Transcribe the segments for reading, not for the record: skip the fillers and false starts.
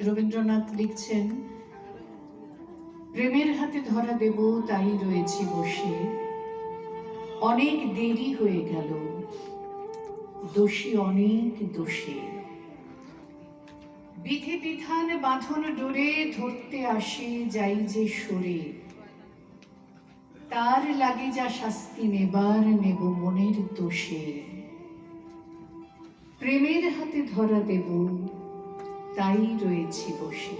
রবীন্দ্রনাথ লিখছেন, প্রেমের হাতে ধরা দেব তাই রয়েছি বসে, অনেক দেরি হয়ে গেল, দোষী অনেক দোষী। বিধি বিধান বাঁধন ডোরে ধরতে আসি যাই যে সরে, তার লাগে যা শাস্তি নেবার নেব মনের দোষে। প্রেমের হাতে ধরা দেব তাই রয়েছি বসে।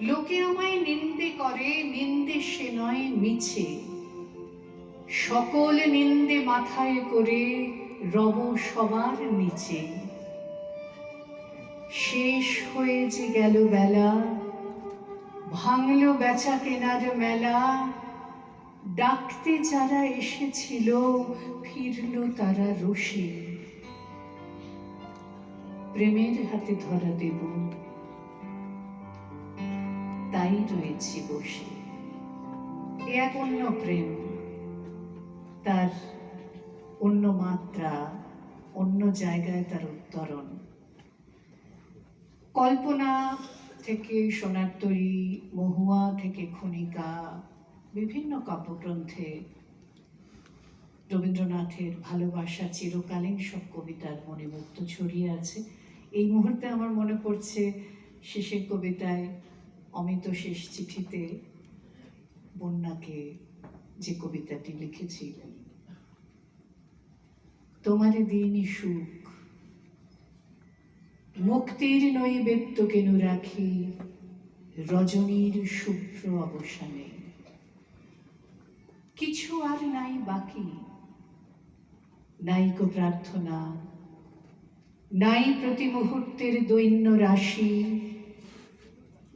লোকে আমায় নিন্দে করে, নিন্দে সে নয় মিছে, সকল নিন্দে মাথায় করে রব সবার নিচে। শেষ হয়ে যে গেল বেলা, ভাঙলো বেচা কেনার মেলা, ডাকতে যারা এসেছিল ফিরল তারা রোষে। প্রেমের হাতে ধরা দেব তাই রয়েছি বসে। এ এক অন্য প্রেম, তার অন্য মাত্রা, অন্য জায়গায় তার উত্তরণ। কল্পনা থেকে সোনার তরী, মহুয়া থেকে খনিকা, বিভিন্ন কাব্যগ্রন্থে রবীন্দ্রনাথের ভালোবাসা চিরকালীন সব কবিতার মণিমুক্ত ছড়িয়ে আছে। এই মুহূর্তে আমার মনে পড়ছে শেষের কবিতায়, অমিত শেষ চিঠিতে বন্যাকে যে কবিতাটি লিখেছিলেন, তোমারে দিনই সুখ, মুক্তির নৈবেদ্য কেন রাখি রজনীর শুভ্র অবসানে। কিছু আর নাই বাকি, নাইকো প্রার্থনা, নাই প্রতি মুহূর্তের দৈন্য রাশি,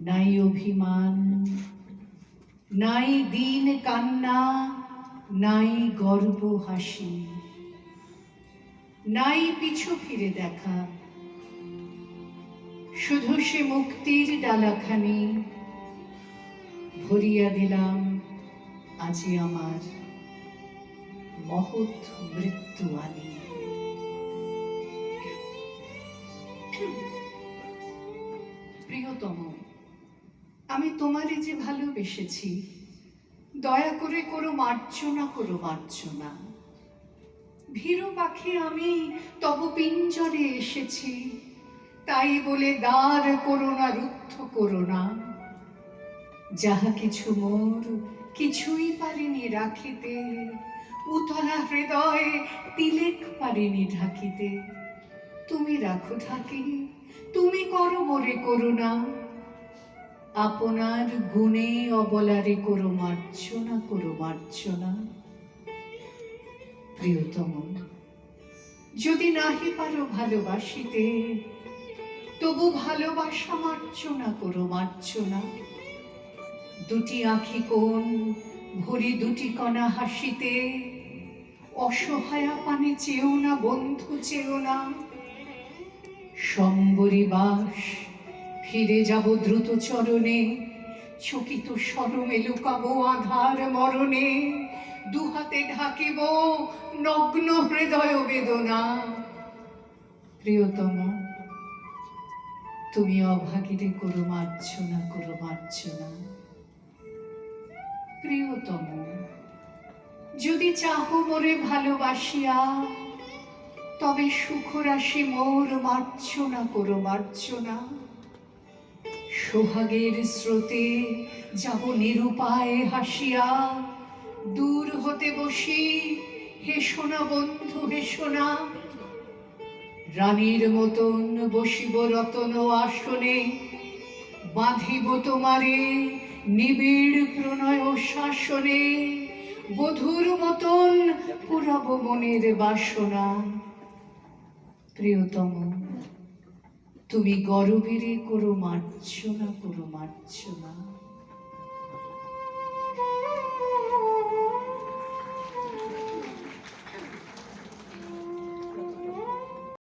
নাই অভিমান, নাই দিন কান্না, নাই গর্ব হাসি, নাই পিছু ফিরে দেখা, শুধু সে মুক্তির ডালাখানি ভরিয়া দিলাম আজি আমার মহৎ মৃত্যু আনি। প্রিয়তম, আমি তোমারে যে ভালোবেসেছি, দয়া করে করো মার্জনা, করো মার্জনা। ভীরু পাখি আমি তব পিঞ্জরে এসেছি, তাই বলে দ্বার করো না, রুদ্ধ করো না। যাহা কিছু মোর কিছুই পারিনি রাখিতে, উতলা হৃদয়ে তিলেক পারিনি ঢাকিতে। তুমি রাখো ঢাকি, তুমি করো মোরে করুণা, আপনার গুণে অবলারে করো মার্জনা, করো মার্জনা। প্রিয়তম, যদি নাহি পারো ভালোবাসিতে, তবু ভালোবাসা মার্জনা, করো মার্জনা। দুটি আঁখি কোণ ভরি দুটি কণা হাসিতে, অসহায়া পানে চেও না বন্ধু, চেও না। সম্বরী বাস ফিরে যাব দ্রুত চরণে, চকিত শরমে লুকাবো আধার মরণে। দুহাতে ঢাকিব নগ্ন হৃদয় বেদনা। প্রিয়তম, তুমি অভাগীরে করো মার্জনা, করো মার্জনা। প্রিয়তম, যদি চাহো মোরে ভালোবাসিয়া, তবে সুখরাশি মোর মার্জনা, করো মার্জনা। সোহাগের স্রোতে যাব নিরুপায় হাসিয়া, দূর হতে বসি হেসো না বন্ধু, হেসো না। রানীর মতন বসিব রতন আসনে, বাঁধিব তোমারে নিবিড় প্রণয় শাসনে। বধুর মতন পুরাব মনের বাসনা। প্রিয়তম, তুমি গরবেরে করো মার্জনা, করো মার্জনা।